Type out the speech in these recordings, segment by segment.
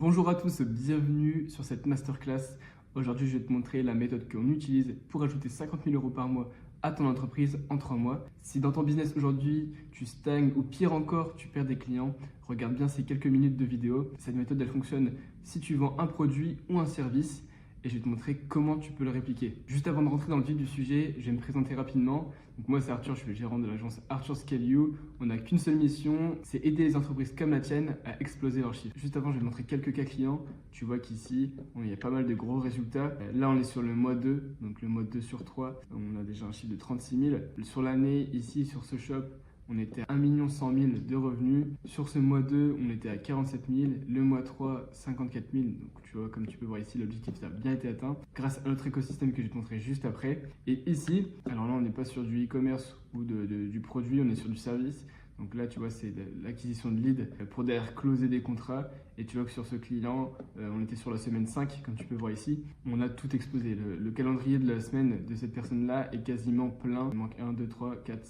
Bonjour à tous, bienvenue sur cette masterclass. Aujourd'hui, je vais te montrer la méthode qu'on utilise pour ajouter 50 000 € par mois à ton entreprise en 3 mois. Si dans ton business aujourd'hui, tu stagnes ou pire encore, tu perds des clients, regarde bien ces quelques minutes de vidéo. Cette méthode, elle fonctionne si tu vends un produit ou un service et je vais te montrer comment tu peux le répliquer. Juste avant de rentrer dans le vif du sujet, je vais me présenter rapidement. Donc moi, c'est Arthur, je suis le gérant de l'agence Arthur Scale You. On n'a qu'une seule mission, c'est aider les entreprises comme la tienne à exploser leurs chiffres. Juste avant, je vais te montrer quelques cas clients. Tu vois qu'ici, il y a pas mal de gros résultats. Là, on est sur le mois 2, donc le mois 2 sur 3. On a déjà un chiffre de 36 000. Sur l'année, ici, sur ce shop, on était à 1 100 000 de revenus. Sur ce mois 2, on était à 47 000. Le mois 3, 54 000. Donc, tu vois, comme tu peux voir ici, l'objectif a bien été atteint grâce à notre écosystème que je vais te montrer juste après. Et ici, alors là, on n'est pas sur du e-commerce ou du produit, on est sur du service. Donc là, tu vois, c'est l'acquisition de leads pour derrière closer des contrats. Et tu vois que sur ce client, on était sur la semaine 5, comme tu peux voir ici. On a tout explosé. Le calendrier de la semaine de cette personne-là est quasiment plein. Il manque 1, 2, 3, 4,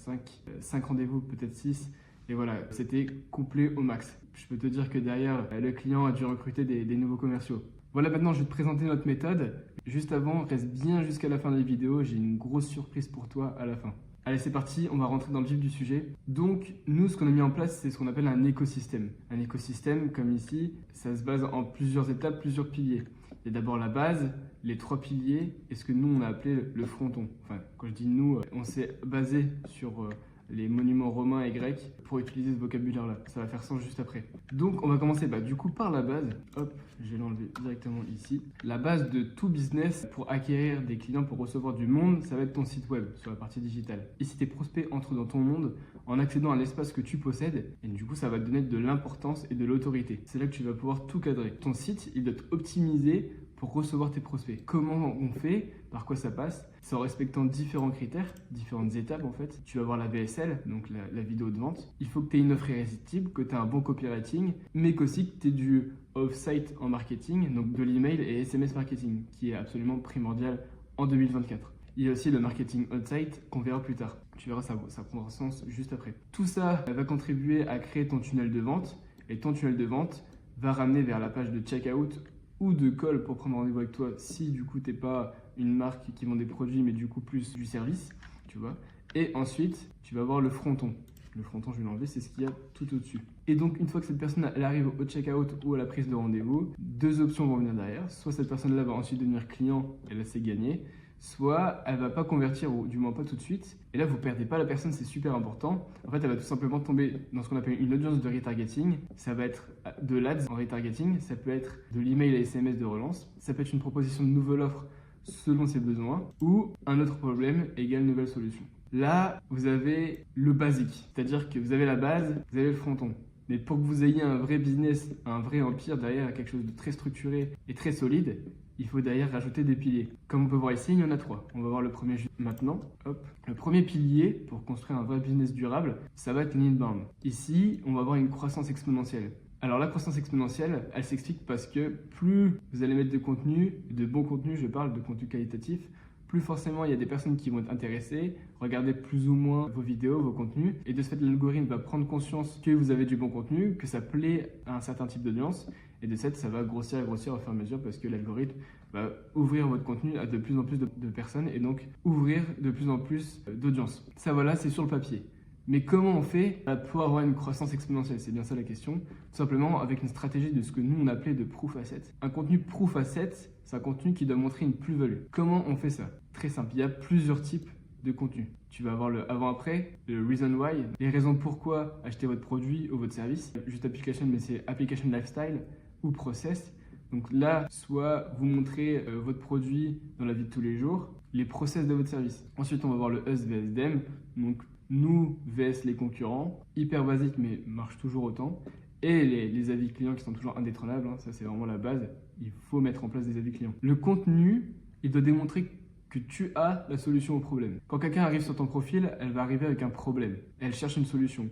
5 rendez-vous, peut-être 6. Et voilà, c'était complet au max. Je peux te dire que derrière, le client a dû recruter des nouveaux commerciaux. Voilà, maintenant, je vais te présenter notre méthode. Juste avant, reste bien jusqu'à la fin de la vidéo. J'ai une grosse surprise pour toi à la fin. Allez, c'est parti, on va rentrer dans le vif du sujet. Donc, nous, ce qu'on a mis en place, c'est ce qu'on appelle un écosystème. Un écosystème, comme ici, ça se base en plusieurs étapes, plusieurs piliers. Il y a d'abord la base, les 3 piliers, et ce que nous, on a appelé le fronton. Enfin, quand je dis nous, on s'est basé sur les monuments romains et grecs pour utiliser ce vocabulaire-là. Ça va faire sens juste après. Donc, on va commencer du coup par la base. Hop, je vais l'enlever directement ici. La base de tout business pour acquérir des clients, pour recevoir du monde, ça va être ton site web sur la partie digitale. Ici, tes prospects entrent dans ton monde en accédant à l'espace que tu possèdes et du coup, ça va te donner de l'importance et de l'autorité. C'est là que tu vas pouvoir tout cadrer. Ton site, il doit être optimisé pour recevoir tes prospects. Comment on fait? Par quoi ça passe? C'est en respectant différents critères, différentes étapes en fait. Tu vas avoir la VSL, donc la vidéo de vente. Il faut que tu aies une offre irrésistible, que tu aies un bon copywriting, mais qu'aussi que tu aies du off-site en marketing, donc de l'email et SMS marketing, qui est absolument primordial en 2024. Il y a aussi le marketing on-site qu'on verra plus tard. Tu verras, ça prendra sens juste après. Tout ça va contribuer à créer ton tunnel de vente et ton tunnel de vente va ramener vers la page de checkout ou de call pour prendre rendez-vous avec toi si du coup t'es pas une marque qui vend des produits mais du coup plus du service, tu vois. Et ensuite, tu vas voir le fronton. Le fronton, je vais l'enlever, c'est ce qu'il y a tout au-dessus. Et donc, une fois que cette personne elle arrive au checkout ou à la prise de rendez-vous, 2 options vont venir derrière. Soit cette personne-là va ensuite devenir client et là c'est gagné. Soit elle va pas convertir ou du moins pas tout de suite. Et là, vous perdez pas la personne, c'est super important. En fait, elle va tout simplement tomber dans ce qu'on appelle une audience de retargeting. Ça va être de l'ADS en retargeting, ça peut être de l'email et SMS de relance, ça peut être une proposition de nouvelle offre selon ses besoins ou un autre problème égale nouvelle solution. Là, vous avez le basique, c'est-à-dire que vous avez la base, vous avez le fronton. Mais pour que vous ayez un vrai business, un vrai empire derrière, quelque chose de très structuré et très solide, il faut derrière rajouter des piliers. Comme on peut voir ici, il y en a 3. On va voir le premier juste maintenant. Hop. Le premier pilier pour construire un vrai business durable, ça va être l'inbound. Ici, on va avoir une croissance exponentielle. Alors la croissance exponentielle, elle s'explique parce que plus vous allez mettre de contenu, de bon contenu, je parle de contenu qualitatif, plus forcément il y a des personnes qui vont être intéressées, regarder plus ou moins vos vidéos, vos contenus, et de ce fait l'algorithme va prendre conscience que vous avez du bon contenu, que ça plaît à un certain type d'audience, et de ce fait ça va grossir et grossir au fur et à mesure parce que l'algorithme va ouvrir votre contenu à de plus en plus de personnes et donc ouvrir de plus en plus d'audience. Ça voilà, c'est sur le papier. Mais comment on fait pour avoir une croissance exponentielle? C'est bien ça la question. Tout simplement avec une stratégie de ce que nous on appelait de proof asset. Un contenu proof asset, c'est un contenu qui doit montrer une plus-value. Comment on fait ça? Très simple, il y a plusieurs types de contenu. Tu vas avoir le avant-après, le reason why, les raisons pourquoi acheter votre produit ou votre service. Juste application, mais c'est application lifestyle ou process. Donc là, soit vous montrez votre produit dans la vie de tous les jours, les process de votre service. Ensuite, on va voir le us vs them. Donc nous vs les concurrents, hyper basique mais marche toujours autant. Et les avis clients qui sont toujours indétrônables, hein, ça c'est vraiment la base, il faut mettre en place des avis clients. Le contenu, il doit démontrer que tu as la solution au problème. Quand quelqu'un arrive sur ton profil, elle va arriver avec un problème, elle cherche une solution.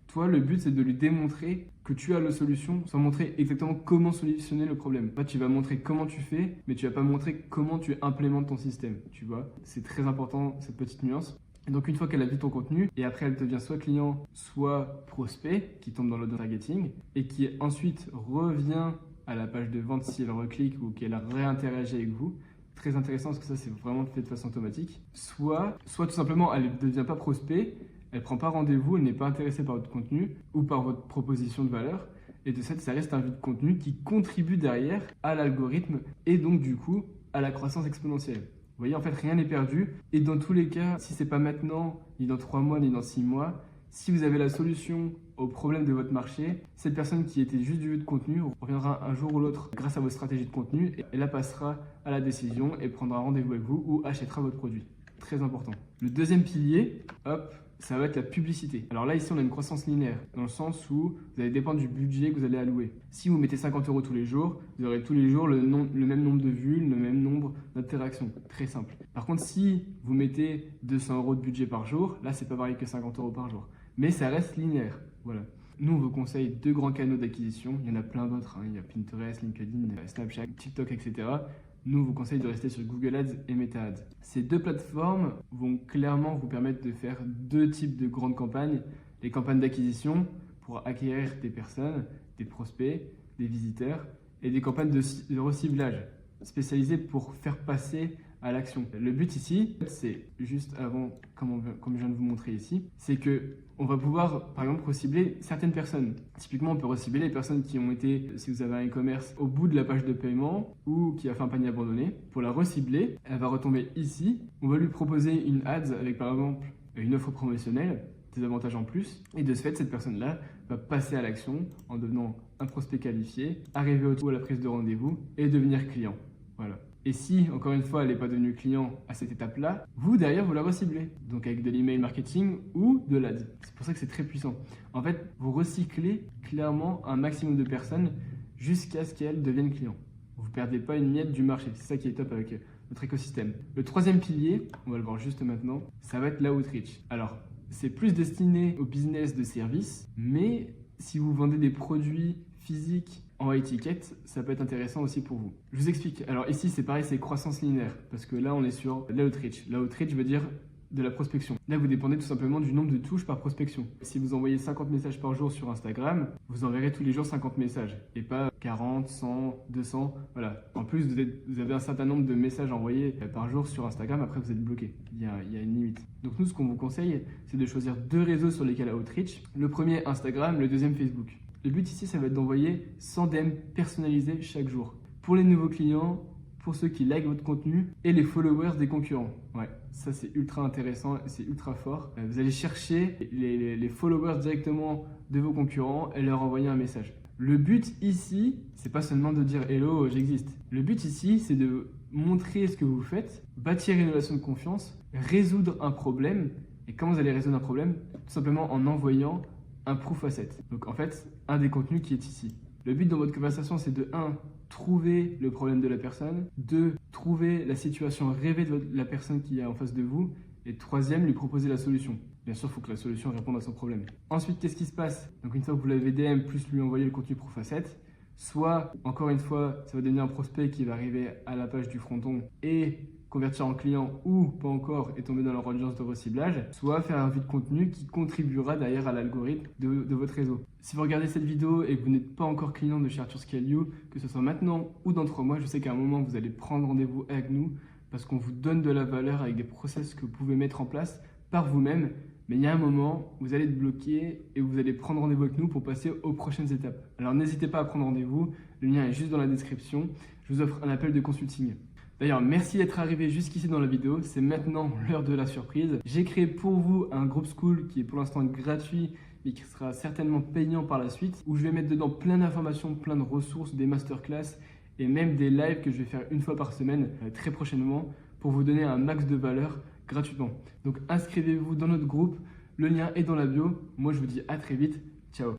Toi, le but, c'est de lui démontrer que tu as la solution sans montrer exactement comment solutionner le problème. Là, tu vas montrer comment tu fais, mais tu vas pas montrer comment tu implémentes ton système, tu vois. C'est très important, cette petite nuance. Et donc, une fois qu'elle a vu ton contenu, et après, elle devient soit client, soit prospect, qui tombe dans l'auto-targeting, et qui ensuite revient à la page de vente si elle reclique ou qu'elle a réinteragi avec vous. Très intéressant parce que ça, c'est vraiment fait de façon automatique. Soit tout simplement, elle ne devient pas prospect, elle ne prend pas rendez-vous, elle n'est pas intéressée par votre contenu ou par votre proposition de valeur. Et de fait, ça reste un vide contenu qui contribue derrière à l'algorithme et donc du coup à la croissance exponentielle. Vous voyez, en fait, rien n'est perdu. Et dans tous les cas, si ce n'est pas maintenant, ni dans 3 mois, ni dans 6 mois, si vous avez la solution au problème de votre marché, cette personne qui était juste du vide contenu reviendra un jour ou l'autre grâce à votre stratégie de contenu et là passera à la décision et prendra rendez-vous avec vous ou achètera votre produit. Très important. Le deuxième pilier, hop, ça va être la publicité. Alors là, ici, on a une croissance linéaire, dans le sens où vous allez dépendre du budget que vous allez allouer. Si vous mettez 50 € tous les jours, vous aurez tous les jours le même nombre de vues, le même nombre d'interactions. Très simple. Par contre, si vous mettez 200 € de budget par jour, là, c'est pas pareil que 50 € par jour. Mais ça reste linéaire. Voilà. Nous, on vous conseille 2 grands canaux d'acquisition. Il y en a plein d'autres. Il y a Pinterest, LinkedIn, Snapchat, TikTok, etc. Nous, on vous conseille de rester sur Google Ads et Meta Ads. Ces 2 plateformes vont clairement vous permettre de faire 2 types de grandes campagnes. Les campagnes d'acquisition pour acquérir des personnes, des prospects, des visiteurs et des campagnes de reciblage spécialisées pour faire passer à l'action. Le but ici, c'est juste avant, comme je viens de vous montrer ici, c'est que on va pouvoir, par exemple, recibler certaines personnes. Typiquement, on peut recibler les personnes qui ont été, si vous avez un e-commerce, au bout de la page de paiement ou qui a fait un panier abandonné. Pour la recibler, elle va retomber ici. On va lui proposer une ads avec, par exemple, une offre promotionnelle, des avantages en plus. Et de ce fait, cette personne-là va passer à l'action en devenant un prospect qualifié, arriver au tour à la prise de rendez-vous et devenir client. Voilà. Et si, encore une fois, elle n'est pas devenue client à cette étape-là, vous, derrière, vous la reciblez. Donc avec de l'email marketing ou de l'ad. C'est pour ça que c'est très puissant. En fait, vous recyclez clairement un maximum de personnes jusqu'à ce qu'elles deviennent clients. Vous ne perdez pas une miette du marché. C'est ça qui est top avec notre écosystème. Le troisième pilier, on va le voir juste maintenant, ça va être l'outreach. Alors, c'est plus destiné au business de service, mais si vous vendez des produits physiques en étiquette, ça peut être intéressant aussi pour vous. Je vous explique. Alors ici, c'est pareil, c'est croissance linéaire, parce que là, on est sur l'outreach. L'outreach veut dire de la prospection. Là, vous dépendez tout simplement du nombre de touches par prospection. Si vous envoyez 50 messages par jour sur Instagram, vous enverrez tous les jours 50 messages, et pas 40, 100, 200, voilà. En plus, vous avez un certain nombre de messages envoyés par jour sur Instagram, après vous êtes bloqué. Il y a une limite. Donc nous, ce qu'on vous conseille, c'est de choisir 2 réseaux sur lesquels outreach. Le premier, Instagram, le deuxième, Facebook. Le but ici, ça va être d'envoyer 100 DM personnalisés chaque jour. Pour les nouveaux clients, pour ceux qui likent votre contenu et les followers des concurrents. Ouais, ça c'est ultra intéressant, c'est ultra fort. Vous allez chercher les followers directement de vos concurrents et leur envoyer un message. Le but ici, c'est pas seulement de dire hello, j'existe. Le but ici, c'est de montrer ce que vous faites, bâtir une relation de confiance, résoudre un problème. Et comment vous allez résoudre un problème? Tout simplement en envoyant un proof asset. Donc en fait, un des contenus qui est ici. Le but dans votre conversation, c'est de 1. Trouver le problème de la personne. 2. Trouver la situation rêvée de la personne qui est en face de vous. Et 3e, lui proposer la solution. Bien sûr, il faut que la solution réponde à son problème. Ensuite, qu'est-ce qui se passe? Donc une fois que vous l'avez DM, plus lui envoyer le contenu proof asset, soit, encore une fois, ça va devenir un prospect qui va arriver à la page du fronton et convertir en client ou pas encore et tomber dans leur audience de reciblage, soit faire un vide contenu qui contribuera derrière à l'algorithme de votre réseau. Si vous regardez cette vidéo et que vous n'êtes pas encore client de chez Arthur Scale You, que ce soit maintenant ou dans 3 mois, je sais qu'à un moment vous allez prendre rendez-vous avec nous parce qu'on vous donne de la valeur avec des process que vous pouvez mettre en place par vous-même. Mais il y a un moment, vous allez être bloqué et vous allez prendre rendez-vous avec nous pour passer aux prochaines étapes. Alors n'hésitez pas à prendre rendez-vous, le lien est juste dans la description. Je vous offre un appel de consulting. D'ailleurs, merci d'être arrivé jusqu'ici dans la vidéo. C'est maintenant l'heure de la surprise. J'ai créé pour vous un groupe school qui est pour l'instant gratuit mais qui sera certainement payant par la suite, où je vais mettre dedans plein d'informations, plein de ressources, des masterclass et même des lives que je vais faire une fois par semaine très prochainement pour vous donner un max de valeur gratuitement. Donc inscrivez-vous dans notre groupe. Le lien est dans la bio. Moi, je vous dis à très vite.